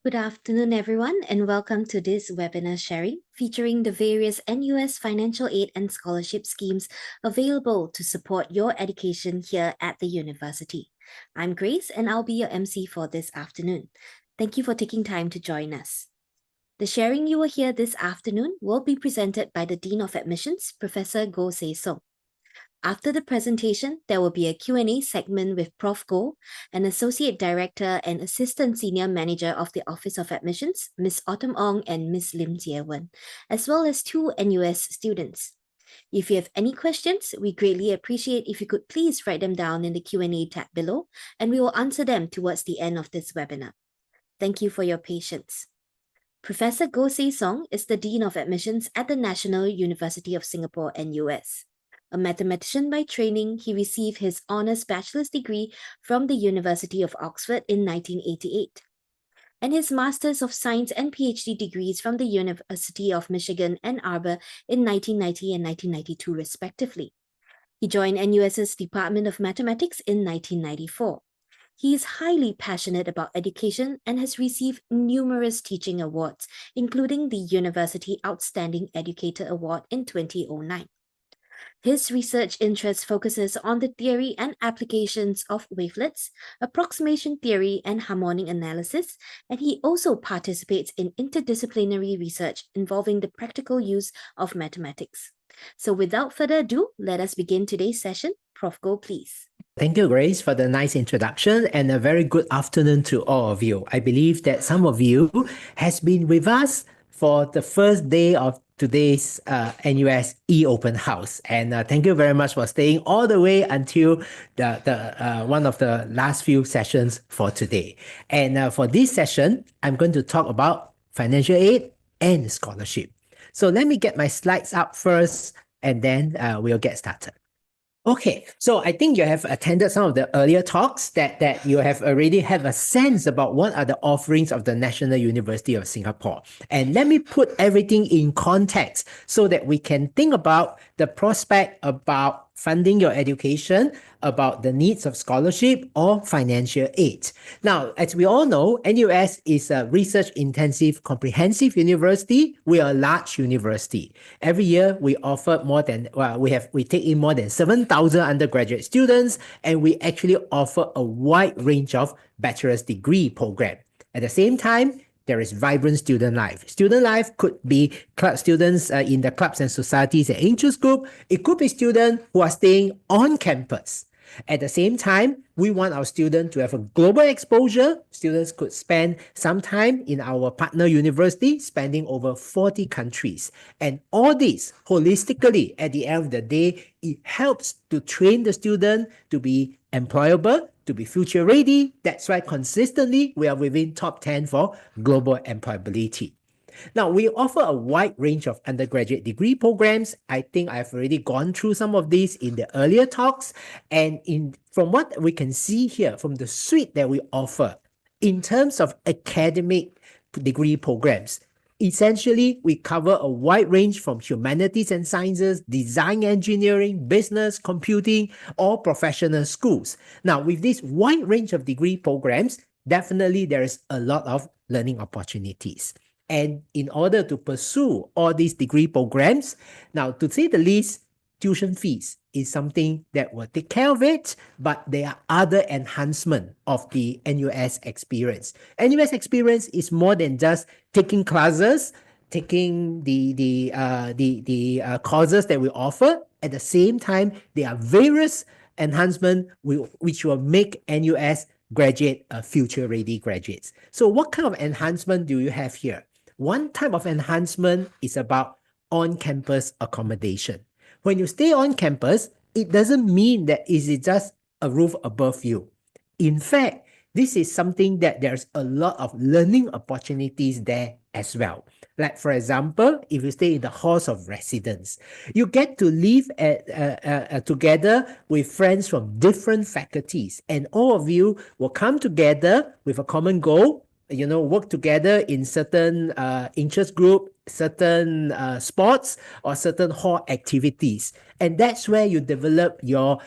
Good afternoon, everyone, and welcome to this webinar sharing featuring the various NUS financial aid and scholarship schemes available to support your education here at the university. I'm Grace, and I'll be your MC for this afternoon. Thank you for taking time to join us. The sharing you will hear this afternoon will be presented by the Dean of Admissions, Professor Goh Se Song. After the presentation, there will be a Q&A segment with Prof. Goh, an Associate Director and Assistant Senior Manager of the Office of Admissions, Ms. Autumn Ong and Ms. Lim Jie Wen, as well as two NUS students. If you have any questions, we greatly appreciate if you could please write them down in the Q&A tab below, and we will answer them towards the end of this webinar. Thank you for your patience. Professor Goh Se Song is the Dean of Admissions at the National University of Singapore, NUS. A mathematician by training, he received his honours bachelor's degree from the University of Oxford in 1988, and his Masters of Science and PhD degrees from the University of Michigan, Ann Arbor in 1990 and 1992, respectively. He joined NUS's Department of Mathematics in 1994. He is highly passionate about education and has received numerous teaching awards, including the University Outstanding Educator Award in 2009. His research interest focuses on the theory and applications of wavelets, approximation theory, and harmonic analysis, and he also participates in interdisciplinary research involving the practical use of mathematics. So without further ado, let us begin today's session. Prof. Goh, please. Thank you, Grace, for the nice introduction, and a very good afternoon to all of you. I believe that some of you has been with us for the first day of today's NUS e-open house, and thank you very much for staying all the way until the one of the last few sessions for today. And for this session, I'm going to talk about financial aid and scholarship. So let me get my slides up first, and then we'll get started. Okay, so I think you have attended some of the earlier talks that you have already have a sense about what are the offerings of the National University of Singapore. And let me put everything in context so that we can think about the prospect about funding your education, about the needs of scholarship or financial aid. Now, as we all know, NUS is a research-intensive, comprehensive university. We are a large university. Every year, we offer more than, we take in more than 7,000 undergraduate students, and we actually offer a wide range of bachelor's degree program. At the same time, there is vibrant student life. Student life could be club students in the clubs and societies and interest group. It could be students who are staying on campus. At the same time, we want our students to have a global exposure. Students could spend some time in our partner university, spending over 40 countries. And all this, holistically, at the end of the day, it helps to train the student to be employable, to be future ready. That's why consistently we are within top 10 for global employability. Now, we offer a wide range of undergraduate degree programs. I think I've already gone through some of these in the earlier talks. And from what we can see here, from the suite that we offer, in terms of academic degree programs, essentially, we cover a wide range from humanities and sciences, design engineering, business, computing, or professional schools. Now, with this wide range of degree programs, definitely there is a lot of learning opportunities. And in order to pursue all these degree programs, now, to say the least, tuition fees is something that will take care of it, but there are other enhancements of the NUS experience. NUS experience is more than just taking classes, taking the courses that we offer. At the same time, there are various enhancements which will make NUS graduate future-ready graduates. So what kind of enhancement do you have here? One type of enhancement is about on-campus accommodation. When you stay on campus, it doesn't mean that it is just a roof above you. In fact, this is something that there's a lot of learning opportunities there as well. Like, for example, if you stay in the halls of residence, you get to live together with friends from different faculties, and all of you will come together with a common goal, work together in certain interest group, certain sports, or certain hall activities. And that's where you develop your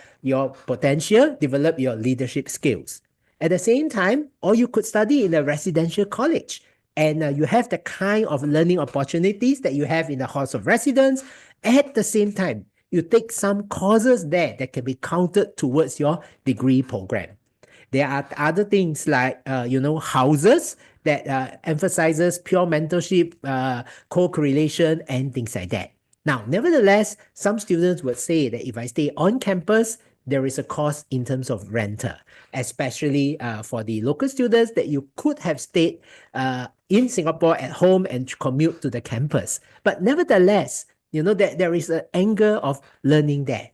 potential, develop your leadership skills. At the same time, or you could study in a residential college, and you have the kind of learning opportunities that you have in the house of residence. At the same time, you take some courses there that can be counted towards your degree program. There are other things like, houses that emphasizes pure mentorship, co-correlation, and things like that. Now, nevertheless, some students would say that if I stay on campus, there is a cost in terms of renter, especially for the local students that you could have stayed in Singapore at home and commute to the campus. But nevertheless, that there is an angle of learning there.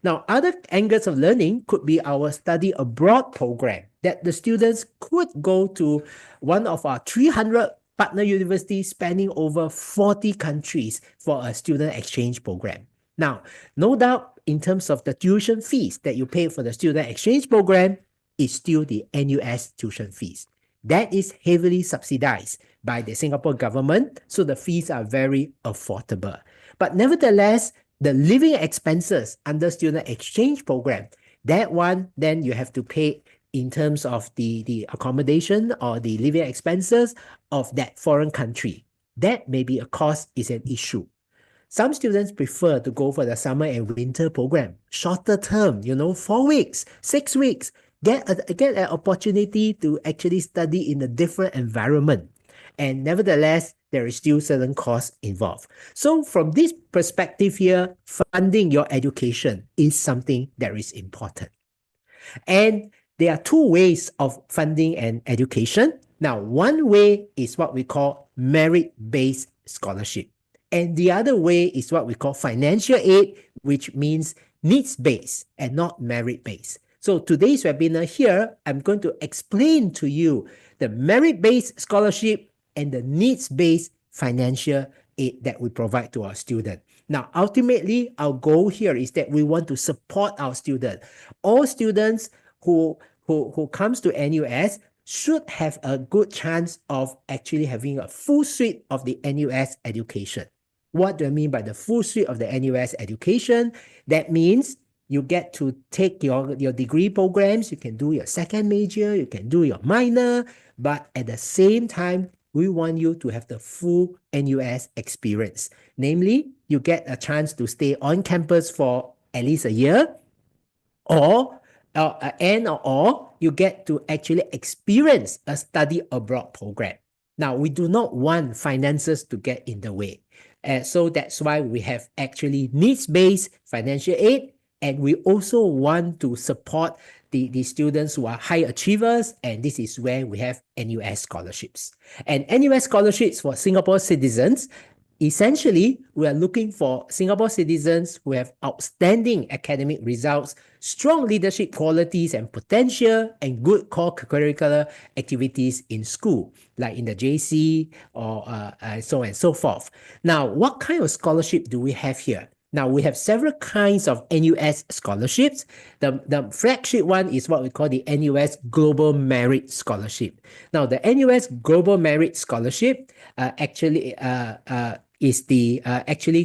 Now, other angles of learning could be our study abroad program that the students could go to one of our 300 partner universities spanning over 40 countries for a student exchange program. Now, no doubt in terms of the tuition fees that you pay for the student exchange program is still the NUS tuition fees. That is heavily subsidized by the Singapore government, so the fees are very affordable. But nevertheless, the living expenses under student exchange program, that one, then you have to pay in terms of the accommodation or the living expenses of that foreign country. That may be a cost is an issue. Some students prefer to go for the summer and winter program, shorter term, 4 weeks, 6 weeks, get an opportunity to actually study in a different environment. And nevertheless, there is still certain costs involved. So from this perspective here, funding your education is something that is important. And there are two ways of funding an education. Now, one way is what we call merit-based scholarship. And the other way is what we call financial aid, which means needs-based and not merit-based. So today's webinar here, I'm going to explain to you the merit-based scholarship and the needs-based financial aid that we provide to our students. Now, ultimately, our goal here is that we want to support our students. All students who comes to NUS should have a good chance of actually having a full suite of the NUS education. What do I mean by the full suite of the NUS education? That means you get to take your degree programs, you can do your second major, you can do your minor, but at the same time, we want you to have the full NUS experience. Namely, you get a chance to stay on campus for at least a year, or you get to actually experience a study abroad program. Now, we do not want finances to get in the way. So that's why we have actually needs-based financial aid, and we also want to support the students who are high achievers, and this is where we have NUS scholarships. And NUS scholarships for Singapore citizens, essentially, we are looking for Singapore citizens who have outstanding academic results, strong leadership qualities and potential, and good core curricular activities in school, like in the JC or so on and so forth. Now, what kind of scholarship do we have here? Now, we have several kinds of NUS scholarships. The flagship one is what we call the NUS Global Merit Scholarship. Now, the NUS Global Merit Scholarship actually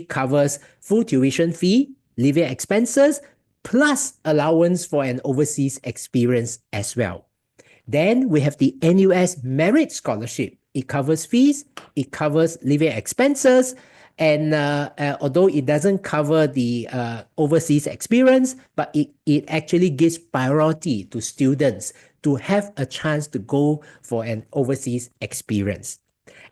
covers full tuition fee, living expenses, plus allowance for an overseas experience as well. Then we have the NUS Merit Scholarship. It covers fees, it covers living expenses, and although it doesn't cover the overseas experience, but it actually gives priority to students to have a chance to go for an overseas experience.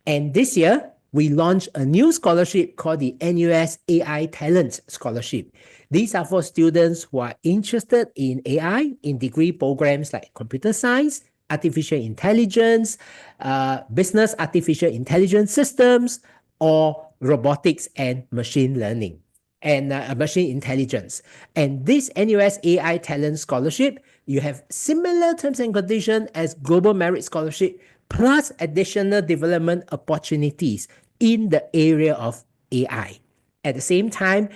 And this year, we launched a new scholarship called the NUS AI Talent Scholarship. These are for students who are interested in AI in degree programs like computer science, artificial intelligence, business artificial intelligence systems, or robotics and machine learning and machine intelligence. And this NUS AI Talent Scholarship, you have similar terms and conditions as Global Merit Scholarship, plus additional development opportunities in the area of AI. At the same time,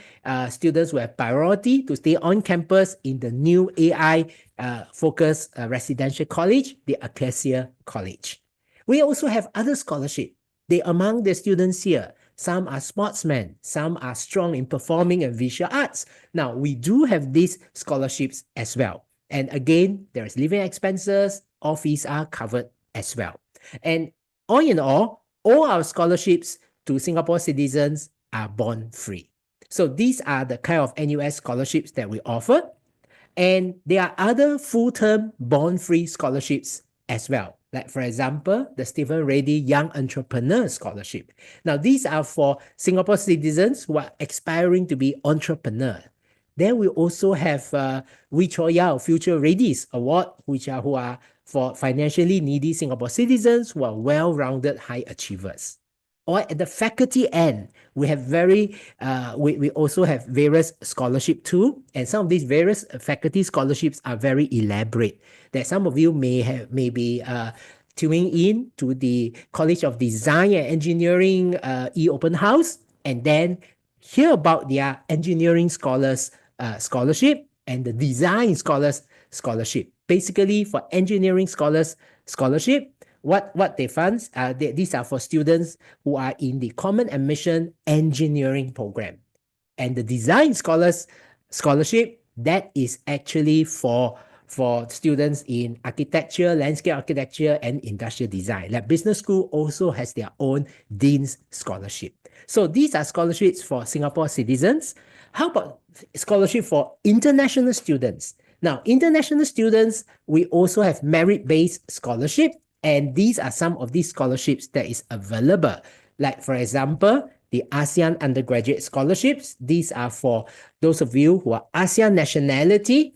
students will have priority to stay on campus in the new AI-focused residential college, the Acacia College. We also have other scholarships. Among the students here, some are sportsmen, some are strong in performing and visual arts. Now, we do have these scholarships as well. And again, there is living expenses, all fees are covered as well. And all in all our scholarships to Singapore citizens are bond-free. So these are the kind of NUS scholarships that we offer. And there are other full-term bond-free scholarships as well. Like, for example, the Stephen Reddy Young Entrepreneur Scholarship. Now, these are for Singapore citizens who are aspiring to be entrepreneur. Then we also have Wee Cho Yao Future Readies Award, who are for financially needy Singapore citizens who are well-rounded high achievers. Or at the faculty end, we have we also have various scholarship too, and some of these various faculty scholarships are very elaborate. That some of you may be tuning in to the College of Design and Engineering e-open house, and then hear about their engineering scholars scholarship and the design scholars scholarship. Basically, for engineering scholars scholarship, what they fund, these are for students who are in the Common Admission Engineering Program. And the Design Scholars Scholarship, that is actually for students in architecture, landscape architecture, and industrial design. Like business school also has their own Dean's Scholarship. So these are scholarships for Singapore citizens. How about scholarship for international students? Now, international students, we also have merit-based scholarship. And these are some of these scholarships that is available. Like, for example, the ASEAN undergraduate scholarships. These are for those of you who are ASEAN nationality,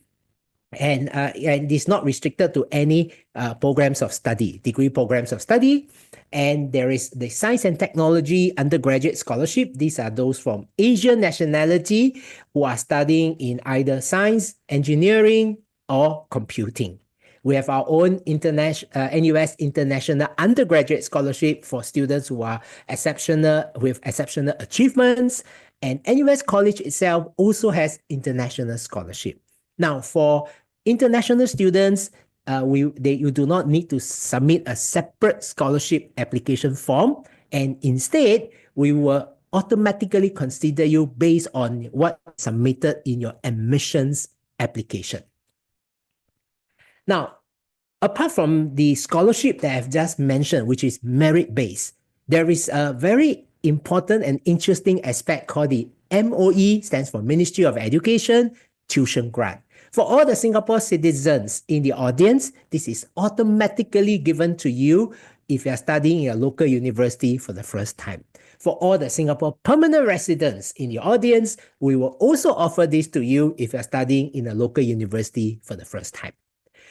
and it's not restricted to any programs of study, degree programs of study. And there is the Science and Technology undergraduate scholarship. These are those from Asian nationality who are studying in either science, engineering, or computing. We have our own NUS International Undergraduate Scholarship for students who are with exceptional achievements. And NUS College itself also has international scholarship. Now, for international students, you do not need to submit a separate scholarship application form. And instead, we will automatically consider you based on what submitted in your admissions application. Now, apart from the scholarship that I've just mentioned, which is merit-based, there is a very important and interesting aspect called the MOE, stands for Ministry of Education, tuition grant. For all the Singapore citizens in the audience, this is automatically given to you if you are studying in a local university for the first time. For all the Singapore permanent residents in the audience, we will also offer this to you if you are studying in a local university for the first time.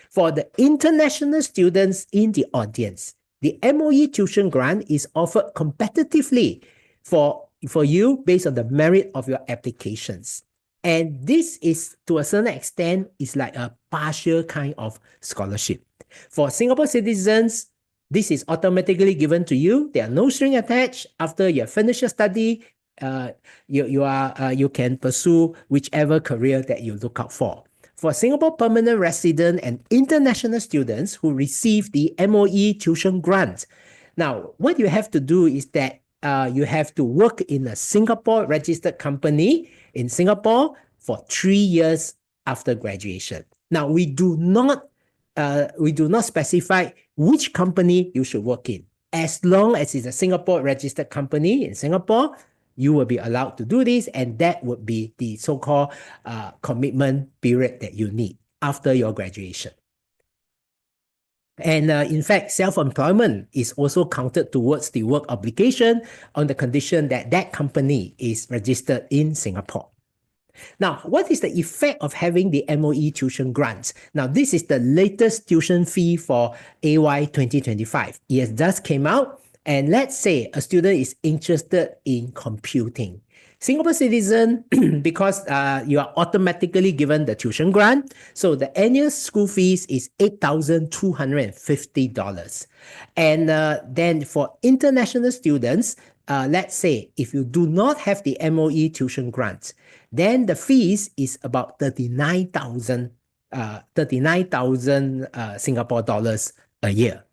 For the international students in the audience, the MOE tuition grant is offered competitively for you based on the merit of your applications. And this is, to a certain extent, is like a partial kind of scholarship. For Singapore citizens, this is automatically given to you. There are no strings attached. After you finish your study, you can pursue whichever career that you look out for. For Singapore permanent resident and international students who receive the MOE tuition grant, now what you have to do is that you have to work in a Singapore registered company in Singapore for 3 years after graduation. Now we do not specify which company you should work in. As long as it's a Singapore registered company in Singapore, you will be allowed to do this, and that would be the so-called commitment period that you need after your graduation. And in fact, self-employment is also counted towards the work obligation on the condition that that company is registered in Singapore. Now, what is the effect of having the MOE tuition grants? Now, this is the latest tuition fee for AY 2025. It has just came out. And let's say a student is interested in computing. Singapore citizen, because you are automatically given the tuition grant, so the annual school fees is $8,250. And then for international students, let's say if you do not have the MOE tuition grant, then the fees is about 39,000 Singapore dollars a year.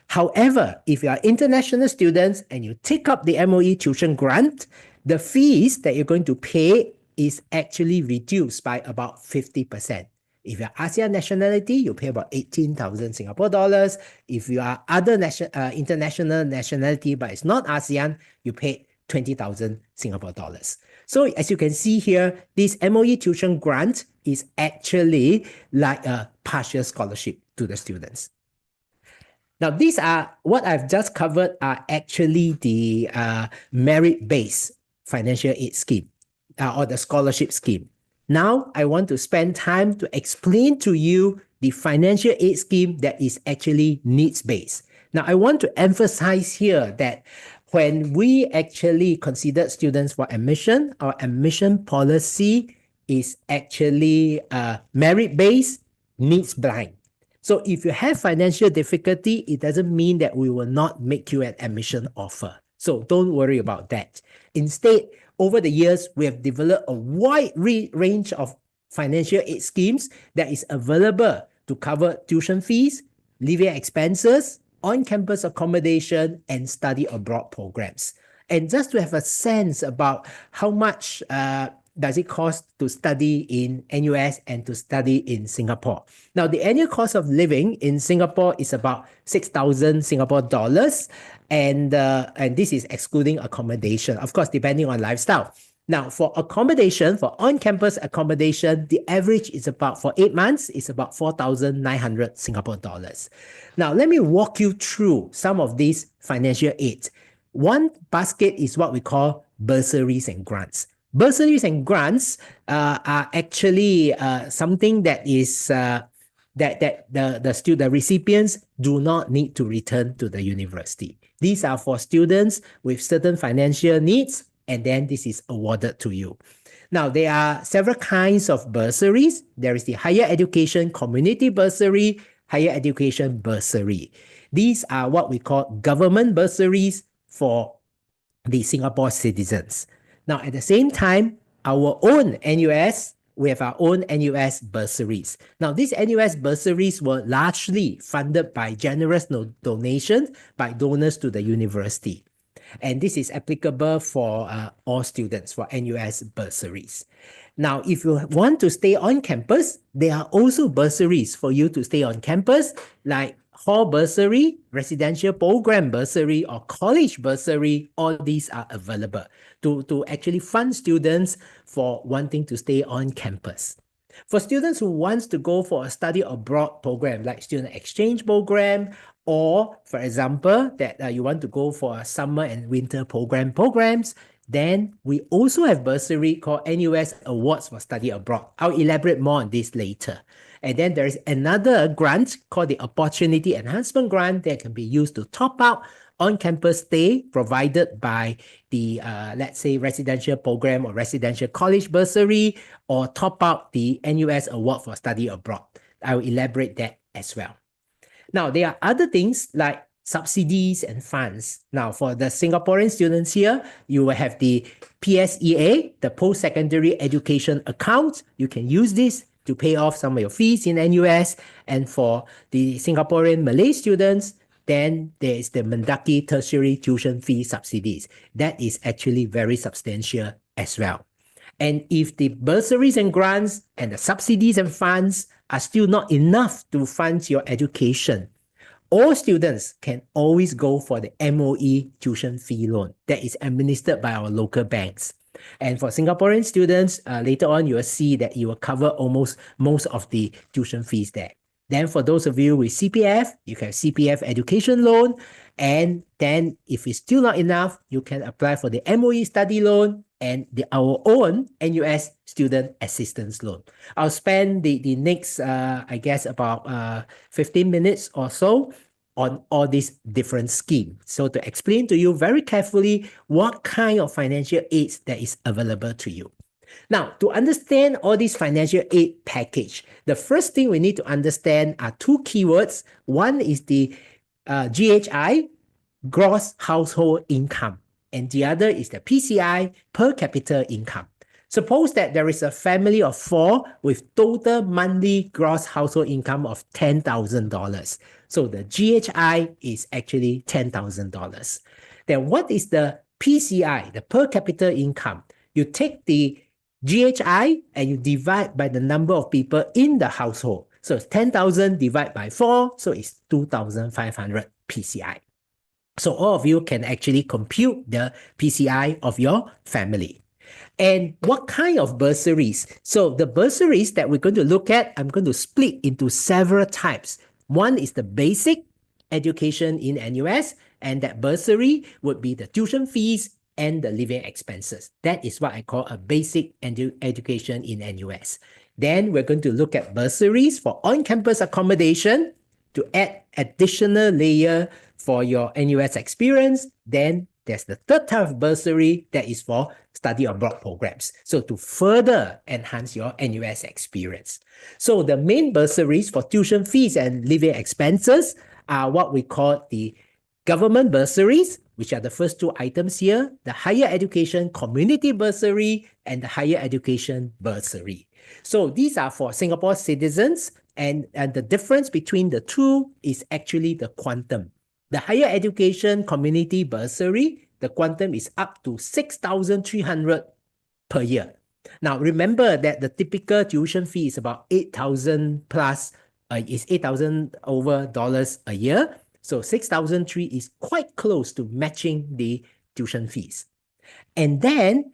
However, if you are international students and you take up the MOE tuition grant, the fees that you're going to pay is actually reduced by about 50%. If you're ASEAN nationality, you pay about 18,000 Singapore dollars. If you are other international nationality, but it's not ASEAN, you pay 20,000 Singapore dollars. So as you can see here, this MOE tuition grant is actually like a partial scholarship to the students. Now, these are what I've just covered are actually the merit-based financial aid scheme or the scholarship scheme. Now, I want to spend time to explain to you the financial aid scheme that is actually needs-based. Now, I want to emphasize here that when we actually consider students for admission, our admission policy is actually merit-based, needs-blind. So if you have financial difficulty, it doesn't mean that we will not make you an admission offer. So don't worry about that. Instead, over the years, we have developed a wide range of financial aid schemes that is available to cover tuition fees, living expenses, on-campus accommodation, and study abroad programs. And just to have a sense about how much does it cost to study in NUS and to study in Singapore. Now, the annual cost of living in Singapore is about 6,000 Singapore dollars, and this is excluding accommodation, of course, depending on lifestyle. Now, for accommodation, for on-campus accommodation, the average is about, for 8 months, is about 4,900 Singapore dollars. Now, let me walk you through some of these financial aids. One basket is what we call bursaries and grants. Bursaries and grants are actually something that is that the recipients do not need to return to the university. These are for students with certain financial needs, and then this is awarded to you. Now, there are several kinds of bursaries. There is the higher education community bursary, higher education bursary. These are what we call government bursaries for the Singapore citizens. Now, at the same time, our own NUS, we have our own NUS bursaries. Now, these NUS bursaries were largely funded by generous donations by donors to the university. And this is applicable for all students for NUS bursaries. Now, if you want to stay on campus, there are also bursaries for you to stay on campus, like hall bursary, residential program bursary, or college bursary. All these are available to actually fund students for wanting to stay on campus. For students who wants to go for a study abroad program, like student exchange program, or for example, that you want to go for a summer and winter programs, then we also have bursary called NUS Awards for Study Abroad. I'll elaborate more on this later. And then there is another grant called the Opportunity Enhancement Grant that can be used to top up on-campus stay provided by the, let's say, residential program or residential college bursary, or top up the NUS Award for Study Abroad. I will elaborate that as well. Now, there are other things like subsidies and funds. Now, for the Singaporean students here, you will have the PSEA, the Post-Secondary Education Account. You can use this to pay off some of your fees in NUS. And for the Singaporean Malay students, then there is the Mendaki Tertiary Tuition Fee Subsidies. That is actually very substantial as well. And if the bursaries and grants and the subsidies and funds are still not enough to fund your education, all students can always go for the MOE tuition fee loan that is administered by our local banks. And for Singaporean students, later on, you will see that it will cover almost most of the tuition fees there. Then for those of you with CPF, you can have CPF education loan. And then if it's still not enough, you can apply for the MOE study loan and our own NUS student assistance loan. I'll spend the next, I guess, about 15 minutes or so on all these different schemes. So to explain to you very carefully what kind of financial aids that is available to you. Now, to understand all these financial aid package, the first thing we need to understand are two keywords. One is the GHI, gross household income, and the other is the PCI, per capita income. Suppose that there is a family of 4 with total monthly gross household income of $10,000. So the GHI is actually $10,000. Then what is the PCI, the per capita income? You take the GHI, and you divide by the number of people in the household. So it's 10,000 divided by 4, so it's 2,500 PCI. So all of you can actually compute the PCI of your family. And what kind of bursaries? So the bursaries that we're going to look at, I'm going to split into several types. One is the basic education in NUS, and that bursary would be the tuition fees and the living expenses. That is what I call a basic education in NUS. Then we're going to look at bursaries for on-campus accommodation to add additional layer for your NUS experience. Then there's the third type of bursary that is for study abroad programs. So to further enhance your NUS experience. So the main bursaries for tuition fees and living expenses are what we call the government bursaries, which are the first two items here, the higher education community bursary and the higher education bursary. So these are for Singapore citizens, and the difference between the two is actually the quantum. The higher education community bursary, the quantum is up to 6,300 per year. Now, remember that the typical tuition fee is about 8,000 plus, is 8,000 over dollars a year. So 6,003 is quite close to matching the tuition fees. And then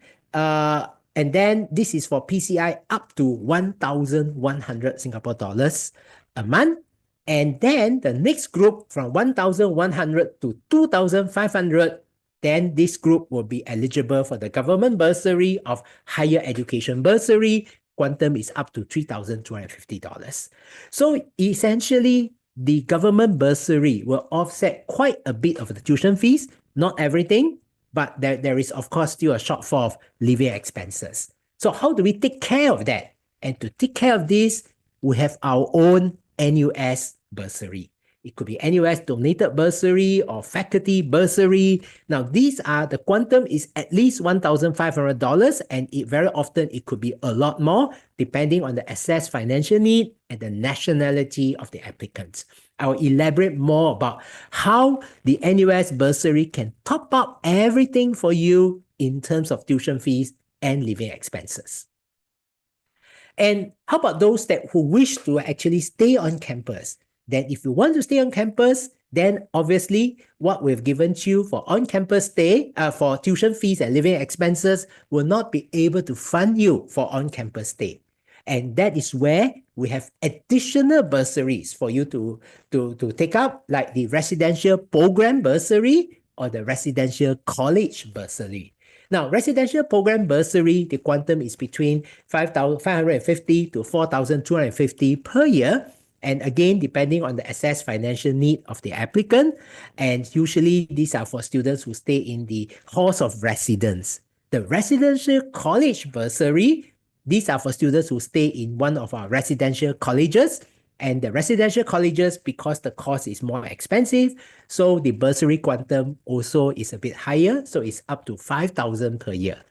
this is for PCI up to 1,100 Singapore dollars a month. And then the next group from 1,100 to 2,500, then this group will be eligible for the government bursary of higher education bursary. Quantum is up to $3,250. So essentially, the government bursary will offset quite a bit of the tuition fees, not everything, but there is, of course, still a shortfall of living expenses. So how do we take care of that? And to take care of this, we have our own NUS bursary. It could be NUS donated bursary or faculty bursary. Now, the quantum is at least $1,500, and very often it could be a lot more depending on the assessed financial need and the nationality of the applicants. I will elaborate more about how the NUS bursary can top up everything for you in terms of tuition fees and living expenses. And how about those who wish to actually stay on campus? Then if you want to stay on campus, then obviously what we've given to you for on-campus stay, for tuition fees and living expenses will not be able to fund you for on-campus stay. And that is where we have additional bursaries for you to take up, like the residential program bursary or the residential college bursary. Now, residential program bursary, the quantum is between 5,550 to 4,250 per year. And again, depending on the assessed financial need of the applicant. And usually these are for students who stay in the halls of residence. The residential college bursary, these are for students who stay in one of our residential colleges. And the residential colleges, because the cost is more expensive, so the bursary quantum also is a bit higher. So it's up to 5,000 per year.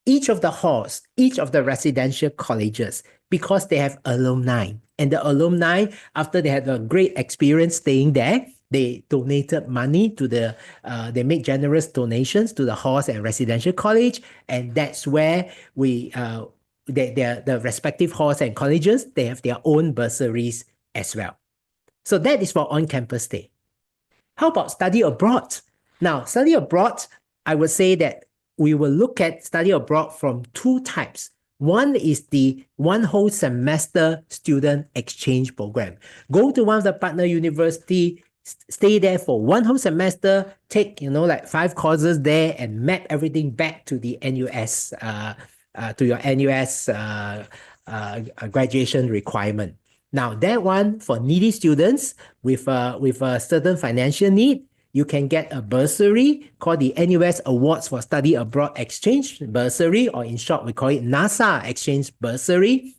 Each of the halls, each of the residential colleges, because they have alumni. And the alumni, after they had a great experience staying there, they donated money to they make generous donations to the halls and residential college. And that's where the respective halls and colleges, they have their own bursaries as well. So that is for on-campus stay. How about study abroad? Now, study abroad, I would say that we will look at study abroad from two types. One is the one whole semester student exchange program. Go to one of the partner university, stay there for one whole semester, take, like 5 courses there and map everything back to the NUS, to your NUS graduation requirement. Now, that one for needy students with a certain financial need, you can get a bursary called the NUS Awards for Study Abroad Exchange Bursary, or in short, we call it NASA Exchange Bursary.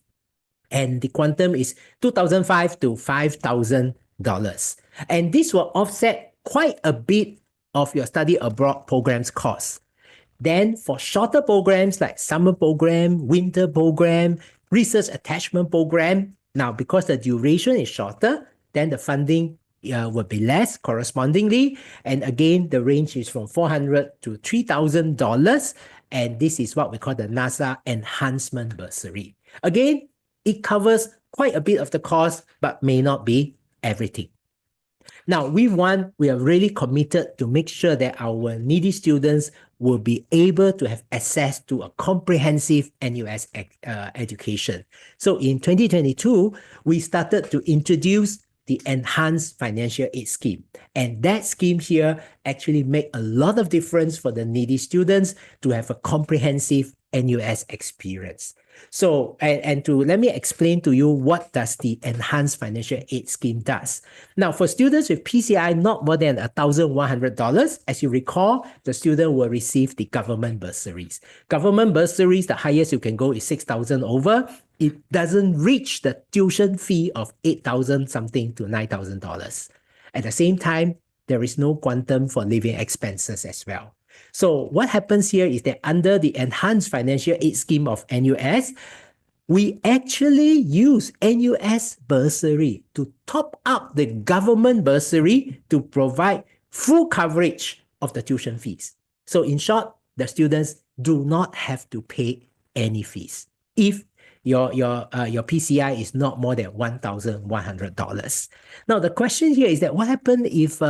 And the quantum is $2,500 to $5,000. And this will offset quite a bit of your study abroad program's costs. Then for shorter programs like summer program, winter program, research attachment program, now because the duration is shorter, then the funding would be less correspondingly. And again, the range is from $400 to $3,000. And this is what we call the NASA Enhancement Bursary. Again, it covers quite a bit of the cost, but may not be everything. Now, we are really committed to make sure that our needy students will be able to have access to a comprehensive NUS education. So in 2022, we started to introduce the Enhanced Financial Aid Scheme. And that scheme here actually make a lot of difference for the needy students to have a comprehensive NUS experience. So, and to let me explain to you what does the Enhanced Financial Aid Scheme does. Now, for students with PCI not more than $1,100, as you recall, the student will receive the government bursaries. Government bursaries, the highest you can go is 6,000 over. It doesn't reach the tuition fee of 8,000 something to $9,000. At the same time, there is no quantum for living expenses as well. So what happens here is that under the Enhanced Financial Aid Scheme of NUS, we actually use NUS bursary to top up the government bursary to provide full coverage of the tuition fees. So in short, the students do not have to pay any fees if your PCI is not more than $1,100. Now, the question here is that what happens if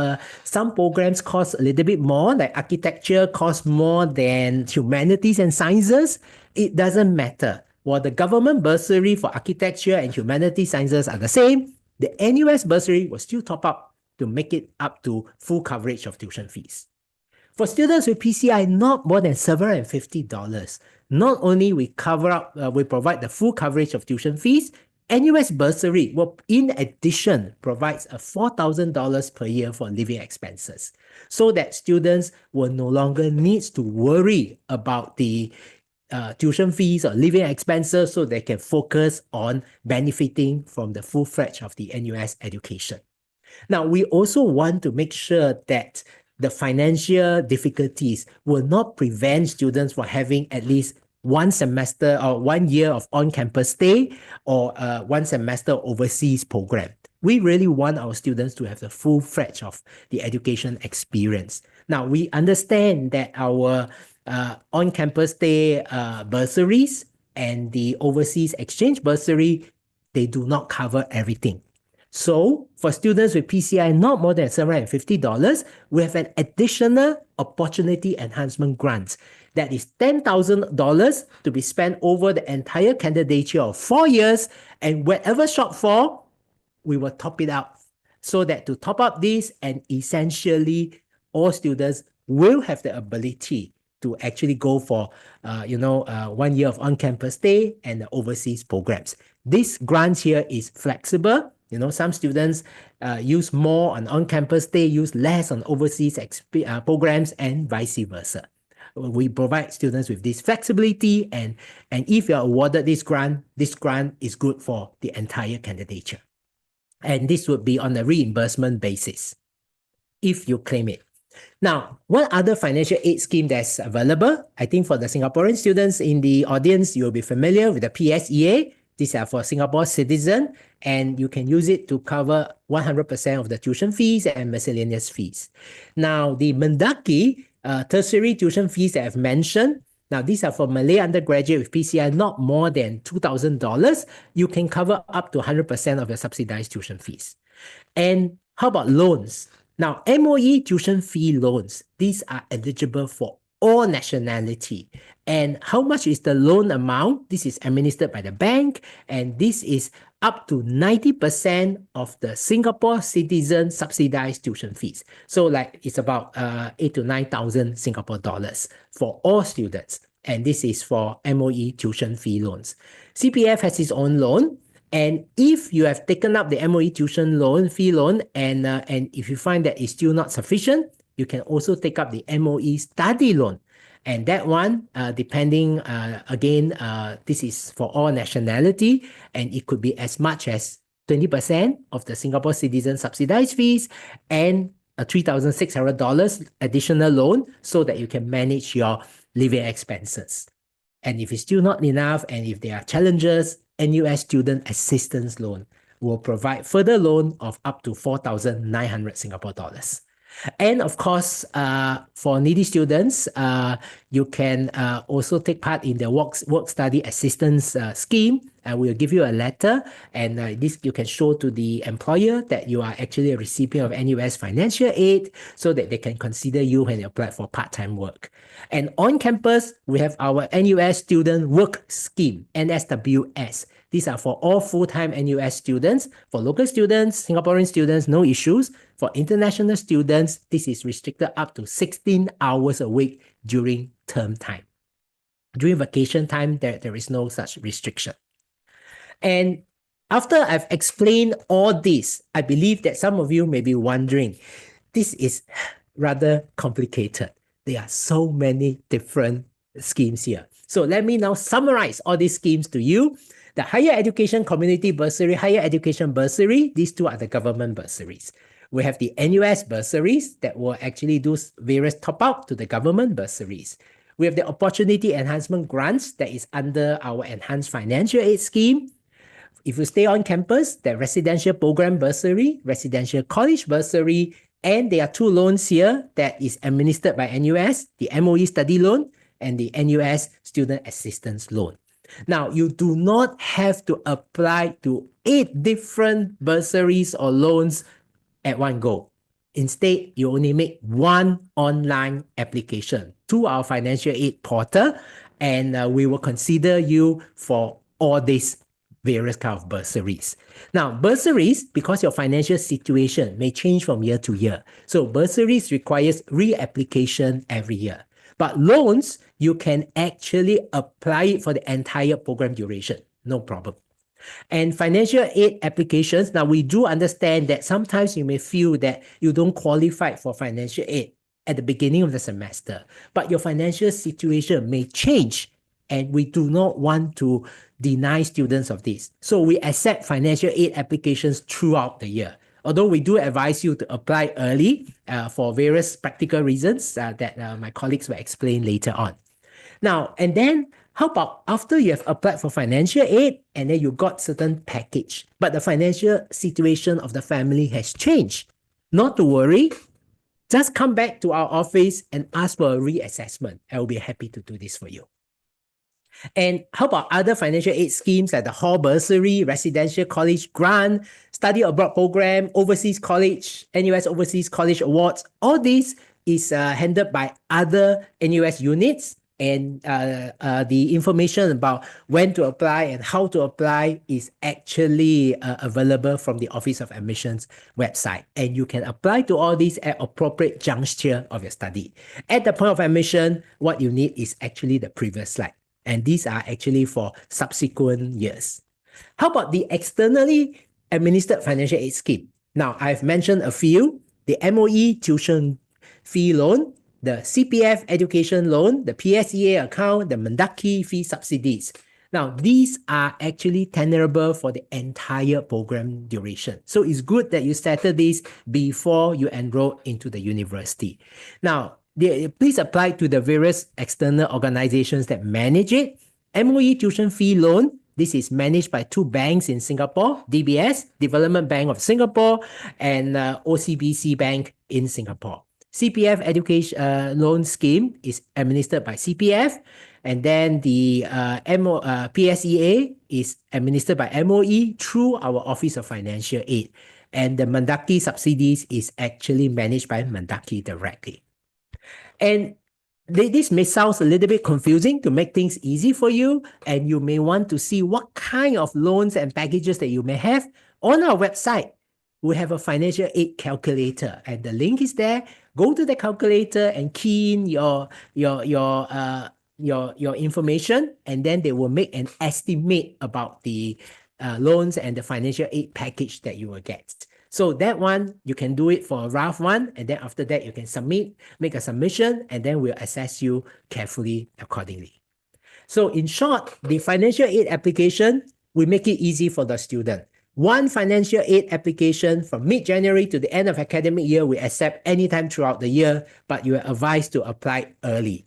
some programs cost a little bit more, like architecture costs more than humanities and sciences? It doesn't matter. While the government bursary for architecture and humanities sciences are the same, the NUS bursary will still top up to make it up to full coverage of tuition fees. For students with PCI not more than $750, not only we provide the full coverage of tuition fees, NUS bursary will in addition provides a $4,000 per year for living expenses, so that students will no longer need to worry about the tuition fees or living expenses, so they can focus on benefiting from the full fledged of the NUS education. Now, we also want to make sure that the financial difficulties will not prevent students from having at least one semester or 1 year of on-campus stay or one semester overseas program. We really want our students to have the full fledged of the education experience. Now, we understand that our on-campus stay bursaries and the overseas exchange bursary, they do not cover everything. So for students with PCI not more than $750, we have an additional opportunity enhancement grant that is $10,000 to be spent over the entire candidature of 4 years, and whatever shortfall, we will top it up, so that to top up this, and essentially all students will have the ability to actually go for 1 year of on-campus stay and the overseas programs. This grant here is flexible. Some students use more on-campus stay, use less on overseas programs, and vice versa. We provide students with this flexibility, and if you are awarded this grant is good for the entire candidature. And this would be on a reimbursement basis if you claim it. Now, what other financial aid scheme that's available? I think for the Singaporean students in the audience, you'll be familiar with the PSEA. These are for Singapore citizen, and you can use it to cover 100% of the tuition fees and miscellaneous fees. Now, the Mendaki tertiary tuition fees that I've mentioned, now these are for Malay undergraduate with PCI not more than $2,000. You can cover up to 100% of your subsidized tuition fees. And how about loans? Now, MOE tuition fee loans, these are eligible for all nationality. And how much is the loan amount? This is administered by the bank, and this is up to 90% of the Singapore citizen subsidized tuition fees. So like it's about 8,000 to 9,000 Singapore dollars for all students. And this is for MOE tuition fee loans. CPF has its own loan. And if you have taken up the MOE tuition fee loan, and if you find that it's still not sufficient, you can also take up the MOE study loan. And that one, depending, this is for all nationality, and it could be as much as 20% of the Singapore citizen subsidized fees and a $3,600 additional loan, so that you can manage your living expenses. And if it's still not enough, and if there are challenges, NUS Student Assistance Loan will provide further loan of up to 4,900 Singapore dollars. And of course, for needy students, you can also take part in the work study assistance scheme. We'll give you a letter, and this you can show to the employer that you are actually a recipient of NUS financial aid, so that they can consider you when you apply for part-time work. And on campus, we have our NUS Student Work Scheme, NSWS. These are for all full-time NUS students. For local students, Singaporean students, no issues. For international students, this is restricted up to 16 hours a week during term time. During vacation time, there is no such restriction. And after I've explained all this, I believe that some of you may be wondering, this is rather complicated. There are so many different schemes here. So let me now summarize all these schemes to you. The Higher Education Community Bursary, Higher Education Bursary, these two are the government bursaries. We have the NUS bursaries that will actually do various top-up to the government bursaries. We have the Opportunity Enhancement Grants that is under our Enhanced Financial Aid Scheme. If you stay on campus, the Residential Program Bursary, Residential College Bursary, and there are two loans here that is administered by NUS, the MOE Study Loan and the NUS Student Assistance Loan. Now, you do not have to apply to 8 different bursaries or loans at one go. Instead, you only make one online application to our financial aid portal, and we will consider you for all these various kind of bursaries. Now, bursaries, because your financial situation may change from year to year, so bursaries requires reapplication every year. But loans, you can actually apply it for the entire program duration, no problem. And financial aid applications, now we do understand that sometimes you may feel that you don't qualify for financial aid at the beginning of the semester, but your financial situation may change, and we do not want to deny students of this. So we accept financial aid applications throughout the year. Although we do advise you to apply early for various practical reasons that my colleagues will explain later on. Now, and then how about after you have applied for financial aid and then you got certain package, but the financial situation of the family has changed? Not to worry, just come back to our office and ask for a reassessment. I will be happy to do this for you. And how about other financial aid schemes like the Hall Bursary, Residential College Grant, Study Abroad Program, Overseas College, NUS Overseas College Awards? All this is handled by other NUS units, and the information about when to apply and how to apply is actually available from the Office of Admissions website. And you can apply to all these at appropriate juncture of your study. At the point of admission, what you need is actually the previous slide. And these are actually for subsequent years. How about the externally administered financial aid scheme? Now, I've mentioned a few: the MOE tuition fee loan, the CPF education loan, the PSEA account, the Mendaki fee subsidies. Now, these are actually tenderable for the entire program duration. So it's good that you settle these before you enroll into the university. Now, please apply to the various external organizations that manage it. MOE tuition fee loan, this is managed by 2 banks in Singapore, DBS, Development Bank of Singapore, and OCBC Bank in Singapore. CPF education loan scheme is administered by CPF, and then the PSEA is administered by MOE through our Office of Financial Aid, and the Mendaki subsidies is actually managed by Mendaki directly. And this may sound a little bit confusing. To make things easy for you, and you may want to see what kind of loans and packages that you may have. On our website, we have a financial aid calculator, and the link is there. Go to the calculator and key in your information, and then they will make an estimate about the loans and the financial aid package that you will get. So that one, you can do it for a rough one, and then after that, you can make a submission, and then we'll assess you carefully accordingly. So in short, the financial aid application, we make it easy for the student. One financial aid application from mid-January to the end of academic year, we accept anytime throughout the year, but you are advised to apply early.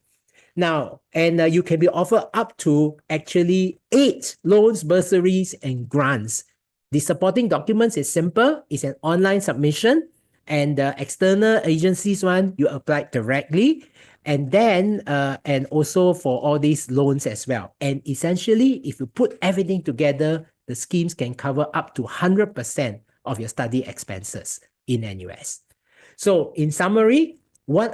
Now, and you can be offered up to actually 8 loans, bursaries, and grants The supporting documents is simple. It's an online submission, and the external agencies one, you apply directly. And then, and also for all these loans as well. And essentially, if you put everything together, the schemes can cover up to 100% of your study expenses in NUS. So in summary,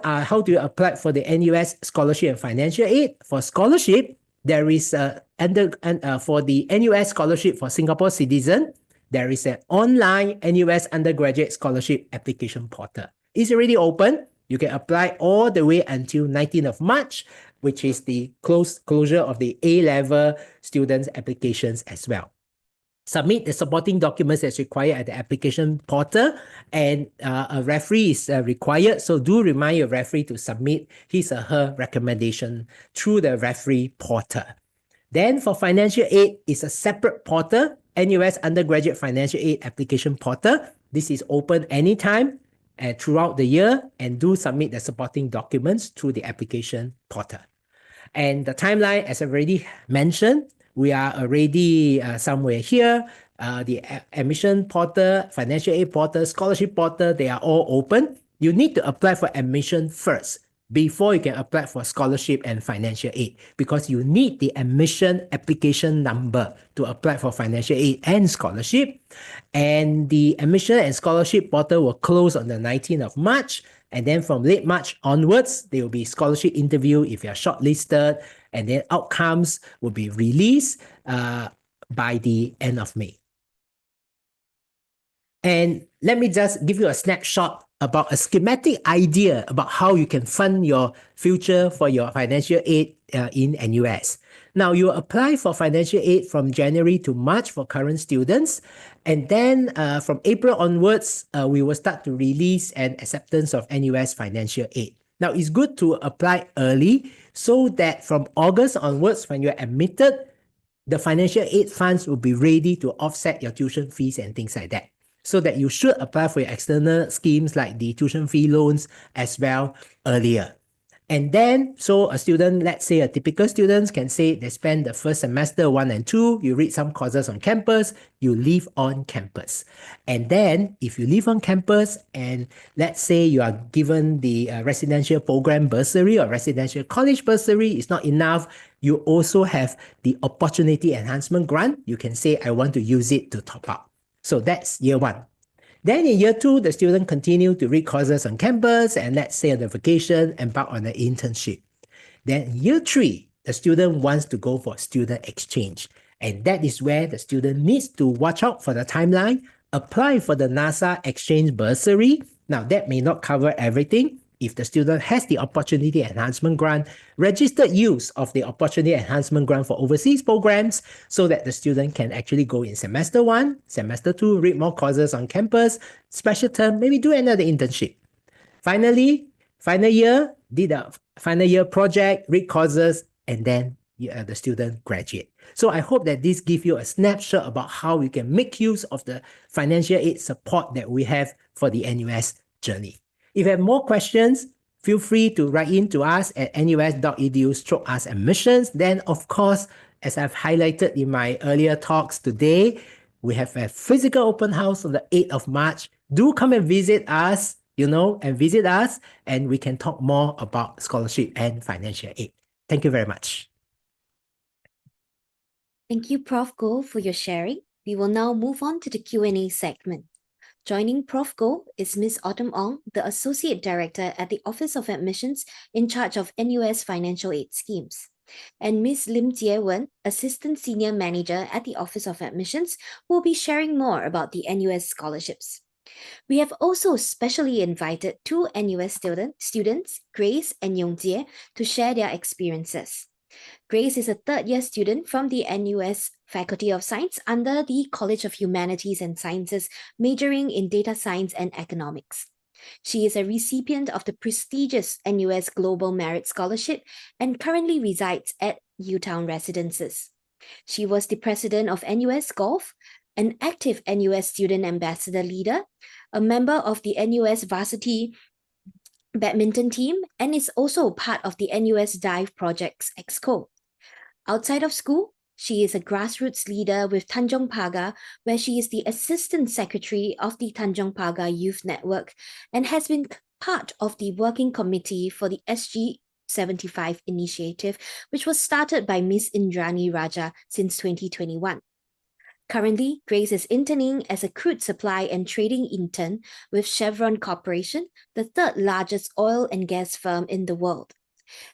how do you apply for the NUS scholarship and financial aid? For scholarship, there is for the NUS scholarship for Singapore citizen, there is an online NUS undergraduate scholarship application portal. It's already open. You can apply all the way until 19th of March, which is the closure of the A-level students' applications as well. Submit the supporting documents as required at the application portal, and a referee is required. So do remind your referee to submit his or her recommendation through the referee portal. Then for financial aid, it's a separate portal, NUS Undergraduate Financial Aid Application Portal. This is open anytime and throughout the year, and do submit the supporting documents through the application portal. And the timeline, as I've already mentioned, we are already somewhere here. The admission portal, financial aid portal, scholarship portal, they are all open. You need to apply for admission first before you can apply for scholarship and financial aid, because you need the admission application number to apply for financial aid and scholarship. And the admission and scholarship portal will close on the 19th of March. And then from late March onwards, there will be scholarship interview if you're shortlisted, and then outcomes will be released by the end of May. And let me just give you a snapshot about a schematic idea about how you can fund your future for your financial aid in NUS. Now, you apply for financial aid from January to March for current students. And then from April onwards, we will start to release an acceptance of NUS financial aid. Now, it's good to apply early so that from August onwards, when you're admitted, the financial aid funds will be ready to offset your tuition fees and things like that. So that you should apply for your external schemes like the tuition fee loans as well earlier. And then, so a student, let's say a typical student can say they spend the first semester 1 and 2, you read some courses on campus, you live on campus. And then if you live on campus and let's say you are given the residential program bursary or residential college bursary, it's not enough, you also have the opportunity enhancement grant. You can say, I want to use it to top up. So that's year 1. Then in year 2, the student continue to read courses on campus and let's say on the vacation, embark on an internship. Then in year 3, the student wants to go for student exchange. And that is where the student needs to watch out for the timeline, apply for the NASA exchange bursary. Now that may not cover everything. If the student has the Opportunity Enhancement Grant, registered use of the Opportunity Enhancement Grant for overseas programs so that the student can actually go in semester 1, semester 2, read more courses on campus, special term, maybe do another internship. Finally, final year, did a final year project, read courses, and then the student graduate. So I hope that this gives you a snapshot about how you can make use of the financial aid support that we have for the NUS journey. If you have more questions, feel free to write in to us at nus.edu/askadmissions. Then, of course, as I've highlighted in my earlier talks today, we have a physical open house on the 8th of March. Do come and visit us, and we can talk more about scholarship and financial aid. Thank you very much. Thank you, Prof. Goh, for your sharing. We will now move on to the Q&A segment. Joining Prof. Goh is Ms. Autumn Ong, the Associate Director at the Office of Admissions in charge of NUS financial aid schemes, and Ms. Lim Jie Wen, Assistant Senior Manager at the Office of Admissions, who will be sharing more about the NUS scholarships. We have also specially invited 2 NUS students, Grace and Yong, to share their experiences. Grace is a third-year student from the NUS Faculty of Science under the College of Humanities and Sciences, majoring in data science and economics. She is a recipient of the prestigious NUS Global Merit Scholarship and currently resides at UTown Residences. She was the president of NUS Golf, an active NUS student ambassador leader, a member of the NUS varsity badminton team, and is also part of the NUS Dive Projects Exco. Outside of school, She is a grassroots leader with Tanjong Pagar, where she is the Assistant Secretary of the Tanjong Pagar Youth Network and has been part of the working committee for the SG75 initiative, which was started by Miss Indrani Raja since 2021. Currently, Grace is interning as a crude supply and trading intern with Chevron Corporation, the third largest oil and gas firm in the world.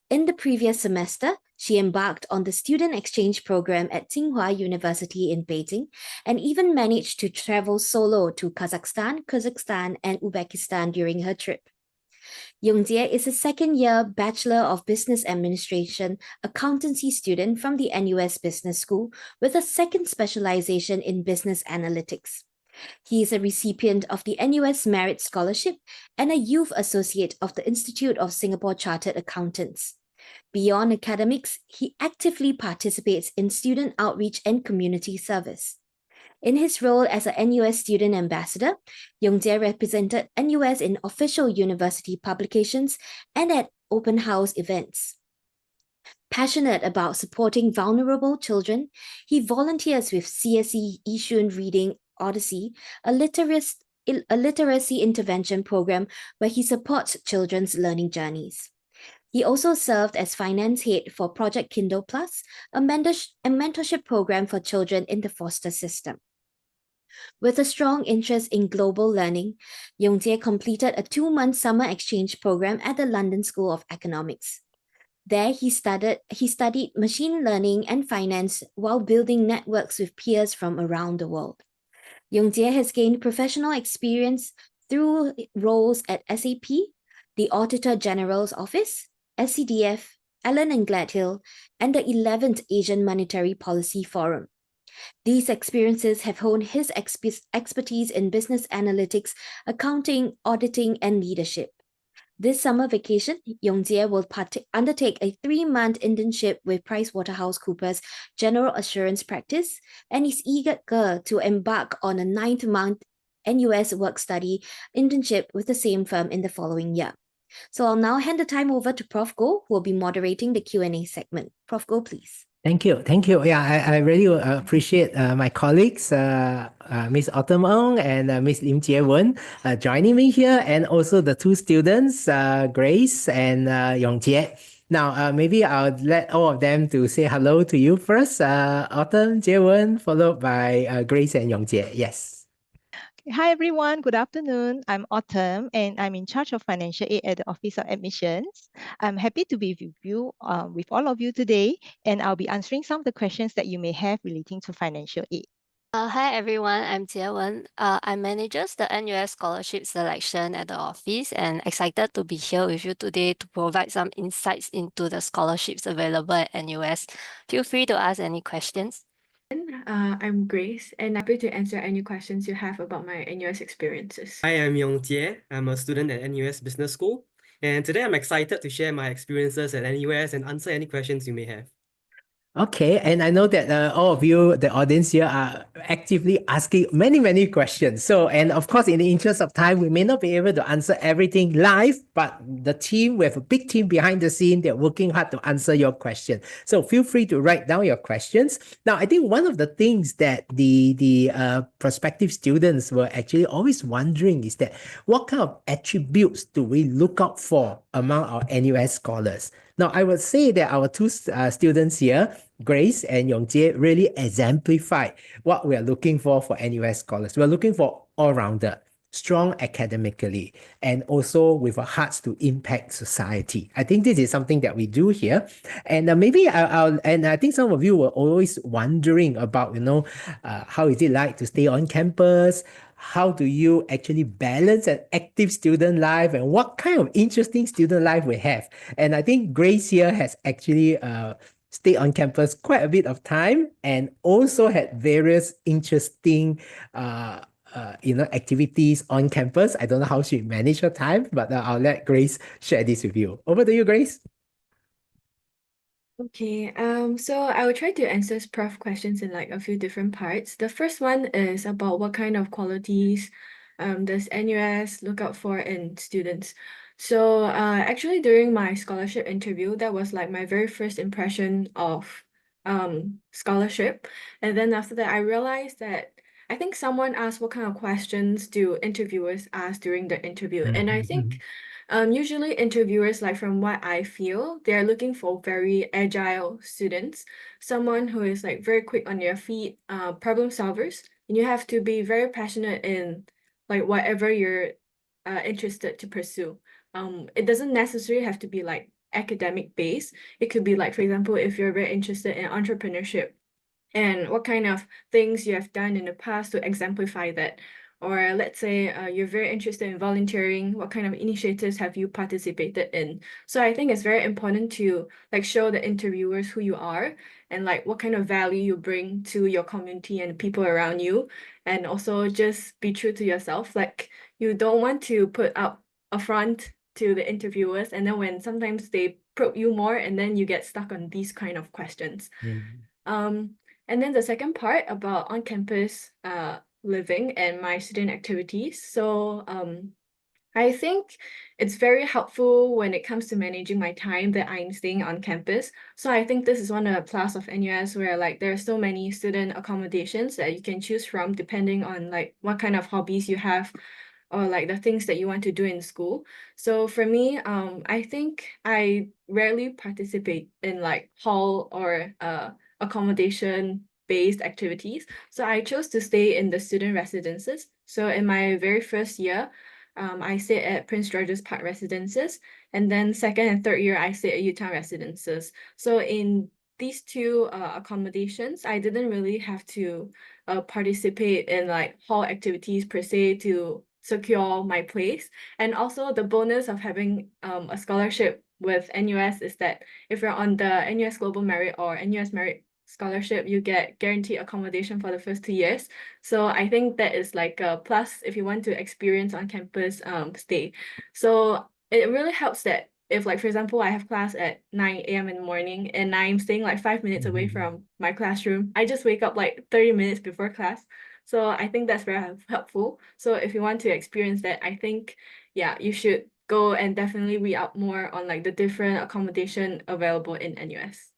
In the previous semester, she embarked on the student exchange program at Tsinghua University in Beijing and even managed to travel solo to Kazakhstan, Kyrgyzstan, and Uzbekistan during her trip. Yong is a second-year Bachelor of Business Administration accountancy student from the NUS Business School with a second specialization in business analytics. He is a recipient of the NUS Merit Scholarship and a youth associate of the Institute of Singapore Chartered Accountants. Beyond academics, he actively participates in student outreach and community service. In his role as a NUS student ambassador, Yongjie represented NUS in official university publications and at open house events. Passionate about supporting vulnerable children, he volunteers with CSE Yishun Reading Odyssey, a literacy intervention program where he supports children's learning journeys. He also served as finance head for Project Kindle Plus, a mentorship program for children in the foster system. With a strong interest in global learning, Yongjie completed a 2-month summer exchange program at the London School of Economics. There, he studied machine learning and finance while building networks with peers from around the world. Yongjie has gained professional experience through roles at SAP, the Auditor General's Office, SCDF, Allen and Gladhill, and the 11th Asian Monetary Policy Forum. These experiences have honed his expertise in business analytics, accounting, auditing, and leadership. This summer vacation, Yongjie will undertake a 3-month internship with PricewaterhouseCoopers General Assurance Practice and is eager to embark on a 9th-month NUS work-study internship with the same firm in the following year. So I'll now hand the time over to Prof. Goh, who will be moderating the Q&A segment. Prof. Goh, please. Thank you. Thank you. Yeah, I really appreciate my colleagues, Miss Autumn Ong and Miss Lim Jie Wen, joining me here, and also the two students, Grace and Yong Jie. Now, maybe I'll let all of them to say hello to you first. Autumn, Jie Wen, followed by Grace and Yong Jie. Yes. Hi everyone, good afternoon. I'm Autumn and I'm in charge of financial aid at the Office of Admissions. I'm happy to be with you, with all of you today, and I'll be answering some of the questions that you may have relating to financial aid. Hi everyone, I'm Jie Wen. I manages the NUS scholarship selection at the office and excited to be here with you today to provide some insights into the scholarships available at NUS. Feel free to ask any questions. I'm Grace, and happy to answer any questions you have about my NUS experiences. Hi, I'm Yong Jie. I'm a student at NUS Business School, and today I'm excited to share my experiences at NUS and answer any questions you may have. Okay, and I know that all of you, the audience here, are actively asking many, many questions. So, and of course, in the interest of time, we may not be able to answer everything live, but the team, we have a big team behind the scene. They're working hard to answer your question. So feel free to write down your questions. Now, I think one of the things that the prospective students were actually always wondering is that what kind of attributes do we look out for among our NUS scholars? Now, I would say that our two students here, Grace and Yongjie, really exemplify what we are looking for NUS scholars. We're looking for all-rounder, strong academically, and also with a heart to impact society. I think this is something that we do here. And maybe I think some of you were always wondering about, how is it like to stay on campus? How do you actually balance an active student life, and what kind of interesting student life we have? And I think Grace here has actually stayed on campus quite a bit of time and also had various interesting activities on campus. I don't know how she managed her time, but I'll let Grace share this with you. Over to you, Grace. Okay, so I will try to answer Prof questions in like a few different parts. The first one is about what kind of qualities does NUS look out for in students. So actually during my scholarship interview, that was like my very first impression of scholarship. And then after that, I realized that I think someone asked what kind of questions do interviewers ask during the interview. And I think usually interviewers, like from what I feel, they're looking for very agile students, someone who is like very quick on their feet, problem solvers. And you have to be very passionate in like whatever you're interested to pursue. It doesn't necessarily have to be like academic based. It could be like, for example, if you're very interested in entrepreneurship and what kind of things you have done in the past to exemplify that. Or let's say you're very interested in volunteering, what kind of initiatives have you participated in? So I think it's very important to like show the interviewers who you are and like what kind of value you bring to your community and people around you. And also just be true to yourself. Like you don't want to put up a front to the interviewers, and then when sometimes they probe you more and then you get stuck on these kind of questions. And then the second part about on-campus living and my student activities. So I think it's very helpful when it comes to managing my time that I'm staying on campus. So I think this is one of the plus of NUS where like there are so many student accommodations that you can choose from depending on like what kind of hobbies you have or like the things that you want to do in school. So for me, I think I rarely participate in like hall or accommodation based activities. So I chose to stay in the student residences. So in my very first year, I stayed at Prince George's Park Residences, and then second and third year I stayed at Utah Residences. So in these two accommodations, I didn't really have to participate in like hall activities per se to secure my place. And also the bonus of having a scholarship with NUS is that if you're on the NUS Global Merit or NUS Merit Scholarship, you get guaranteed accommodation for the first 2 years. So I think that is like a plus if you want to experience on campus stay. So it really helps that if like, for example, I have class at 9 a.m. in the morning and I'm staying like 5 minutes away from my classroom, I just wake up like 30 minutes before class. So I think that's very helpful. So if you want to experience that, I think, yeah, you should go and definitely read up more on like the different accommodation available in NUS.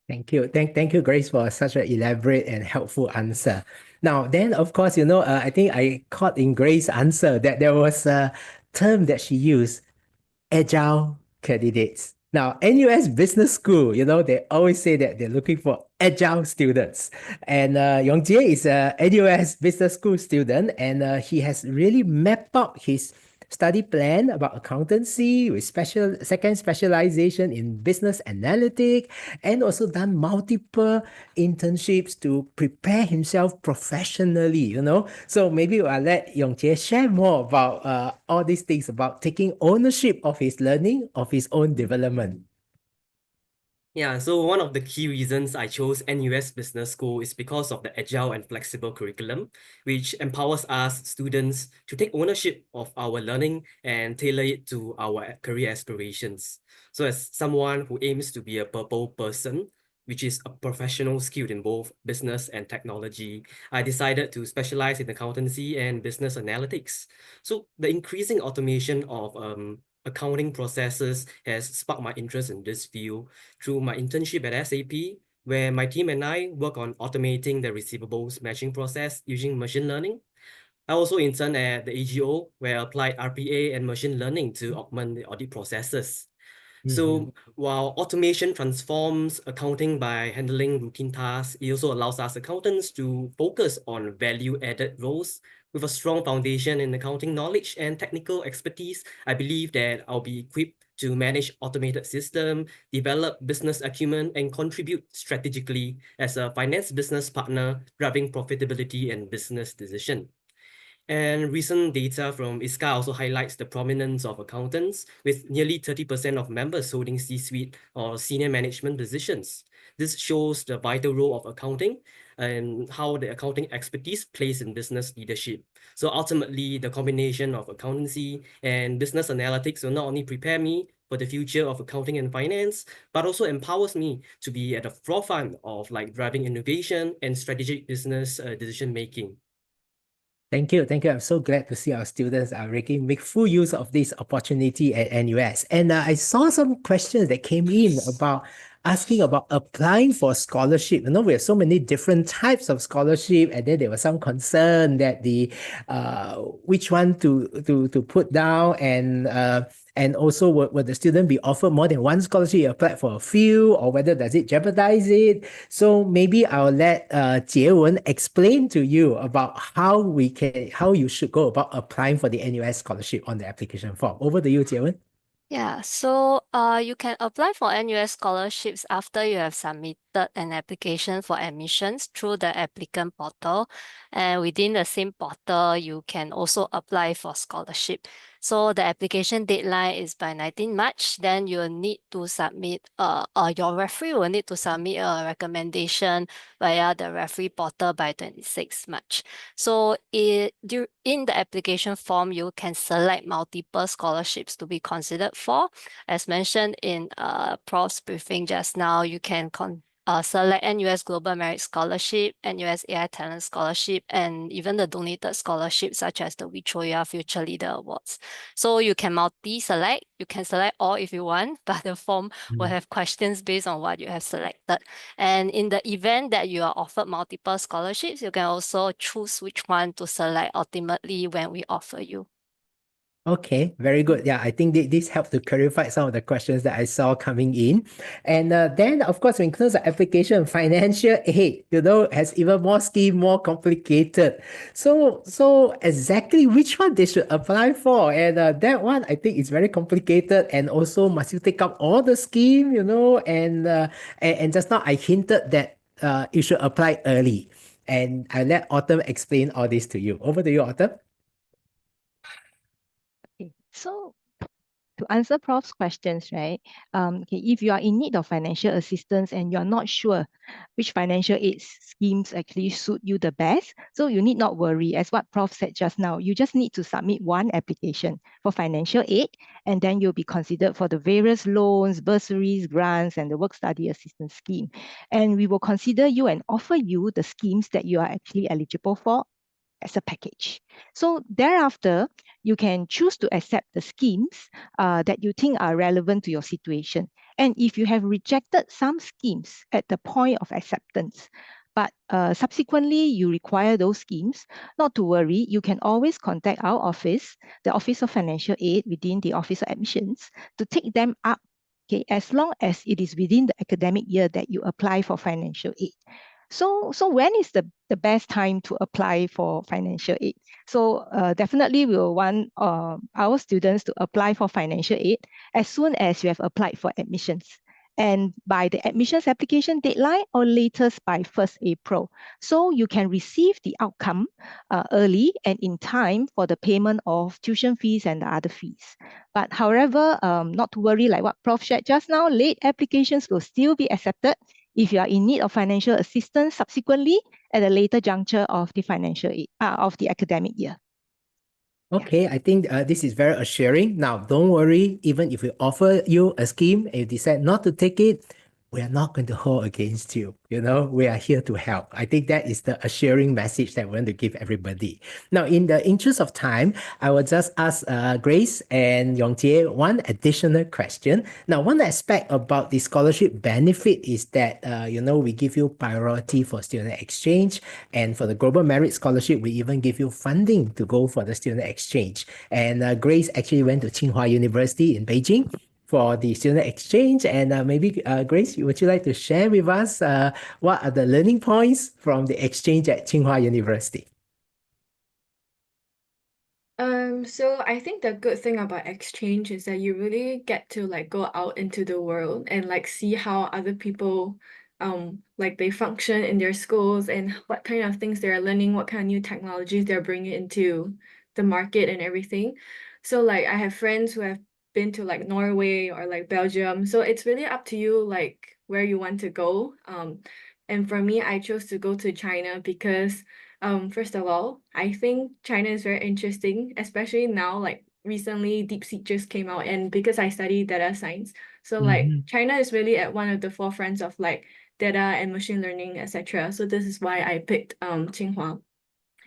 Thank you. Thank you, Grace, for such an elaborate and helpful answer. Now, then, of course, I think I caught in Grace's answer that there was a term that she used, agile candidates. Now, NUS Business School, they always say that they're looking for agile students. And Yong is a NUS Business School student, and he has really mapped out his study plan about accountancy with second specialization in business analytics, and also done multiple internships to prepare himself professionally. So maybe I'll let Yong share more about all these things about taking ownership of his learning, of his own development. Yeah, so one of the key reasons I chose NUS Business School is because of the agile and flexible curriculum, which empowers us students to take ownership of our learning and tailor it to our career aspirations. So as someone who aims to be a purple person, which is a professional skilled in both business and technology, I decided to specialize in accountancy and business analytics. So the increasing automation of accounting processes has sparked my interest in this field through my internship at SAP, where my team and I work on automating the receivables matching process using machine learning. I also interned at the AGO, where I applied RPA and machine learning to augment the audit processes. So while automation transforms accounting by handling routine tasks, it also allows us accountants to focus on value-added roles. With a strong foundation in accounting knowledge and technical expertise, I believe that I'll be equipped to manage automated system, develop business acumen, and contribute strategically as a finance business partner, driving profitability and business decision. And recent data from ISCA also highlights the prominence of accountants, with nearly 30% of members holding C-suite or senior management positions. This shows the vital role of accounting and how the accounting expertise plays in business leadership. So ultimately, the combination of accountancy and business analytics will not only prepare me for the future of accounting and finance, but also empowers me to be at the forefront of like driving innovation and strategic business decision making. Thank you. I'm so glad to see our students are make full use of this opportunity at NUS. And I saw some questions that came in about asking about applying for scholarship. You know, we have so many different types of scholarship, and then there was some concern that the which one to put down, and also will the student be offered more than one scholarship, applied for a few, or whether does it jeopardize it? So maybe I'll let Jie Wen explain to you about how you should go about applying for the NUS scholarship on the application form. Over to you, Jie Wen. Yeah, so you can apply for NUS scholarships after you have submitted an application for admissions through the applicant portal. And within the same portal, you can also apply for scholarship. So the application deadline is by 19 March. Then you will need to submit, your referee will need to submit a recommendation via the referee portal by 26 March. So in the application form, you can select multiple scholarships to be considered for. As mentioned in Prof's briefing just now, you can select NUS Global Merit Scholarship, NUS AI Talent Scholarship, and even the donated scholarships such as the Vichoya Future Leader Awards. So you can multi-select, you can select all if you want, but the form will have questions based on what you have selected. And in the event that you are offered multiple scholarships, you can also choose which one to select ultimately when we offer you. Okay, very good. Yeah, I think this helped to clarify some of the questions that I saw coming in. And then, of course, when it comes to application, financial aid, has even more scheme, more complicated. So exactly which one they should apply for? And that one, I think, is very complicated. And also, must you take up all the scheme, and just now I hinted that you should apply early. And I let Autumn explain all this to you. Over to you, Autumn. Okay. So to answer Prof's questions, right? If you are in need of financial assistance and you're not sure which financial aid schemes actually suit you the best, so you need not worry. As what Prof said just now, you just need to submit one application for financial aid, and then you'll be considered for the various loans, bursaries, grants, and the work study assistance scheme. And we will consider you and offer you the schemes that you are actually eligible for as a package. So thereafter, you can choose to accept the schemes that you think are relevant to your situation. And if you have rejected some schemes at the point of acceptance, but subsequently you require those schemes, not to worry, you can always contact our office, the Office of Financial Aid within the Office of Admissions, to take them up, okay, as long as it is within the academic year that you apply for financial aid. So when is the best time to apply for financial aid? So definitely we will want our students to apply for financial aid as soon as you have applied for admissions, and by the admissions application deadline or latest by 1st April. So you can receive the outcome early and in time for the payment of tuition fees and the other fees. But however, not to worry, like what Prof shared just now, late applications will still be accepted if you are in need of financial assistance subsequently at a later juncture of the financial aid, of the academic year. Okay, I think this is very assuring. Now, don't worry, even if we offer you a scheme and you decide not to take it, we are not going to hold against you. We are here to help. I think that is the assuring message that we want to give everybody. Now, in the interest of time, I will just ask Grace and Yong one additional question. Now, one aspect about the scholarship benefit is that, we give you priority for student exchange. And for the Global Merit Scholarship, we even give you funding to go for the student exchange. And Grace actually went to Tsinghua University in Beijing for the student exchange. And maybe, Grace, would you like to share with us what are the learning points from the exchange at Tsinghua University? So I think the good thing about exchange is that you really get to like go out into the world and like see how other people like they function in their schools and what kind of things they're learning, what kind of new technologies they're bringing into the market and everything. So like I have friends who have been to like Norway or like Belgium. So it's really up to you like where you want to go. And for me, I chose to go to China because first of all, I think China is very interesting, especially now, like recently DeepSeek just came out, and because I study data science, so like China is really at one of the forefronts of like data and machine learning, etc. So this is why I picked Tsinghua.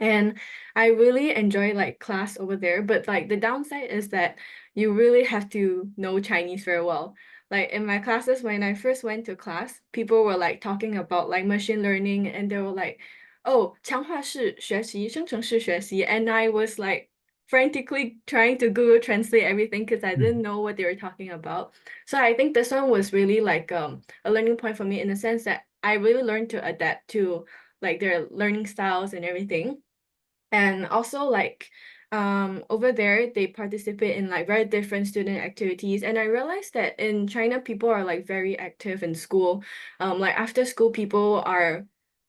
And I really enjoy like class over there, but like the downside is that you really have to know Chinese very well. like in my classes, when I first went to class, people were like talking about like machine learning, and they were like, oh, 强化式学习, 生成式学习, and I was like frantically trying to Google Translate everything because I didn't know what they were talking about. So I think this one was really like a learning point for me, in the sense that I really learned to adapt to like their learning styles and everything. And also like over there they participate in like very different student activities, and I realized that in China people are like very active in school. Like after school people are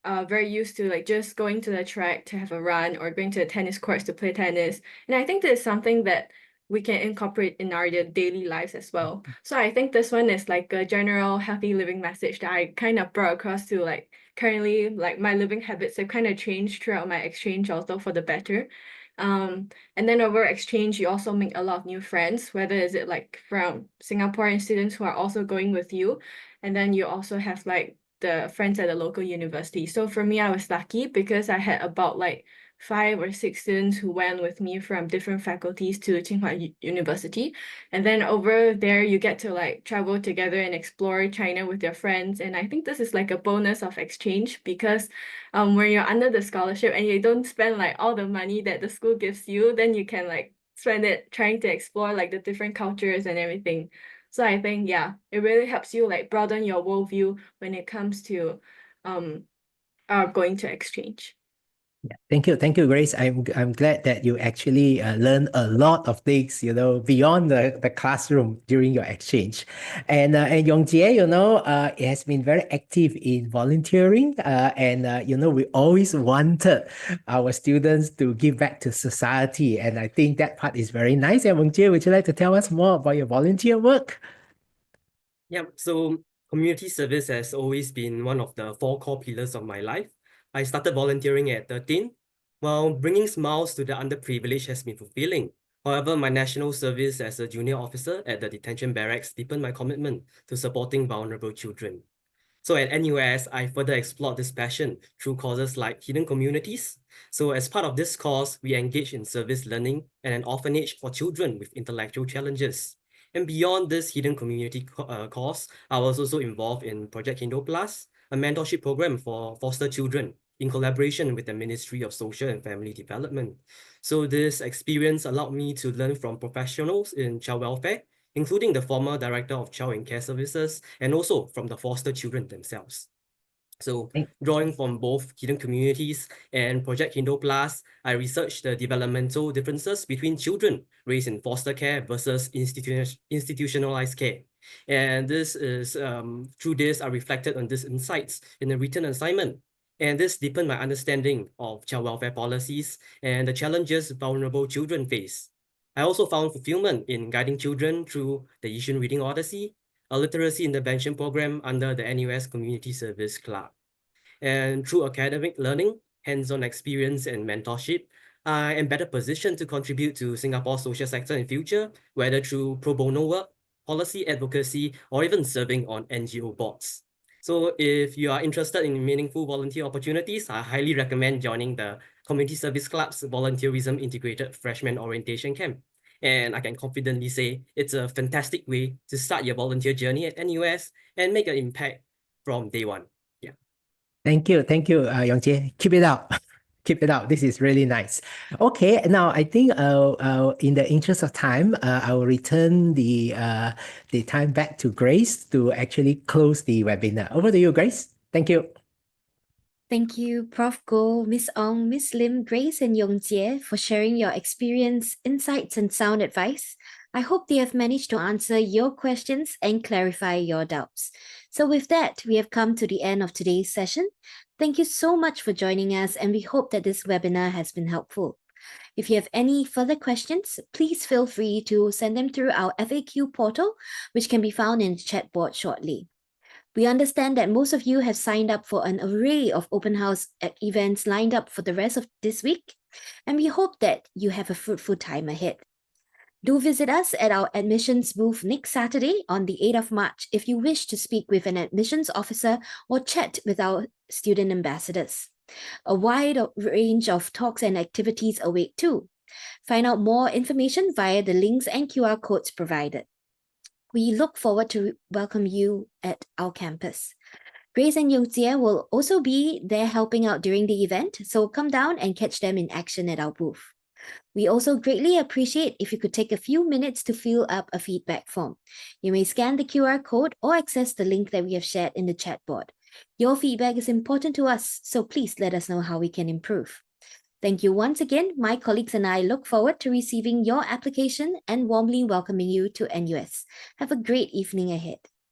very used to like just going to the track to have a run, or going to the tennis courts to play tennis. And I think this is something that we can incorporate in our daily lives as well. So I think this one is like a general healthy living message that I kind of brought across to like currently, like my living habits have kind of changed throughout my exchange, also for the better. And then over exchange, you also make a lot of new friends, whether is it like from Singaporean students who are also going with you, and then you also have like the friends at the local university. So for me, I was lucky because I had about like 5 or 6 students who went with me from different faculties to Tsinghua University. And then over there, you get to like travel together and explore China with your friends. And I think this is like a bonus of exchange, because when you're under the scholarship and you don't spend like all the money that the school gives you, then you can like spend it trying to explore like the different cultures and everything. So I think, yeah, it really helps you like broaden your worldview when it comes to going to exchange. Yeah, thank you, Grace. I'm glad that you actually learn a lot of things, beyond the classroom during your exchange. And Yongjie, it has been very active in volunteering, we always wanted our students to give back to society, and I think that part is very nice. And Yongjie, would you like to tell us more about your volunteer work? Yeah, so community service has always been one of the 4 core pillars of my life. I started volunteering at 13, while bringing smiles to the underprivileged has been fulfilling. However, my national service as a junior officer at the detention barracks deepened my commitment to supporting vulnerable children. So at NUS, I further explored this passion through courses like Hidden Communities. So as part of this course, we engage in service learning and an orphanage for children with intellectual challenges. And beyond this hidden community course, I was also involved in Project Kindle Plus, a mentorship program for foster children in collaboration with the Ministry of Social and Family Development. So this experience allowed me to learn from professionals in child welfare, including the former Director of Child and Care Services, and also from the foster children themselves. So drawing from both Hidden Communities and Project Kindle Plus, I researched the developmental differences between children raised in foster care versus institutionalized care. And this is, through this, I reflected on these insights in a written assignment. And this deepened my understanding of child welfare policies and the challenges vulnerable children face. I also found fulfillment in guiding children through the Yishun Reading Odyssey, a literacy intervention program under the NUS Community Service Club. And through academic learning, hands-on experience, and mentorship, I am better positioned to contribute to Singapore's social sector in future, whether through pro bono work, policy advocacy, or even serving on NGO boards. So if you are interested in meaningful volunteer opportunities, I highly recommend joining the Community Service Club's Volunteerism Integrated Freshman Orientation Camp. And I can confidently say it's a fantastic way to start your volunteer journey at NUS and make an impact from day one. Yeah. Thank you, Yongjie. Keep it up. Keep it up. This is really nice. Okay, now I think in the interest of time, I will return the time back to Grace to actually close the webinar. Over to you, Grace. Thank you. Thank you, Prof. Goh, Miss Ong, Miss Lim, Grace, and Yongjie for sharing your experience, insights, and sound advice. I hope they have managed to answer your questions and clarify your doubts. So with that, we have come to the end of today's session. Thank you so much for joining us, and we hope that this webinar has been helpful. If you have any further questions, please feel free to send them through our FAQ portal, which can be found in the chat board shortly. We understand that most of you have signed up for an array of open house events lined up for the rest of this week, and we hope that you have a fruitful time ahead. Do visit us at our admissions booth next Saturday on the 8th of March if you wish to speak with an admissions officer or chat with our student ambassadors. A wide range of talks and activities await too. Find out more information via the links and QR codes provided. We look forward to welcome you at our campus. Grace and Yongjie will also be there helping out during the event, so come down and catch them in action at our booth. We also greatly appreciate if you could take a few minutes to fill up a feedback form. You may scan the QR code or access the link that we have shared in the chat board. Your feedback is important to us, so please let us know how we can improve. Thank you once again. My colleagues and I look forward to receiving your application and warmly welcoming you to NUS. Have a great evening ahead.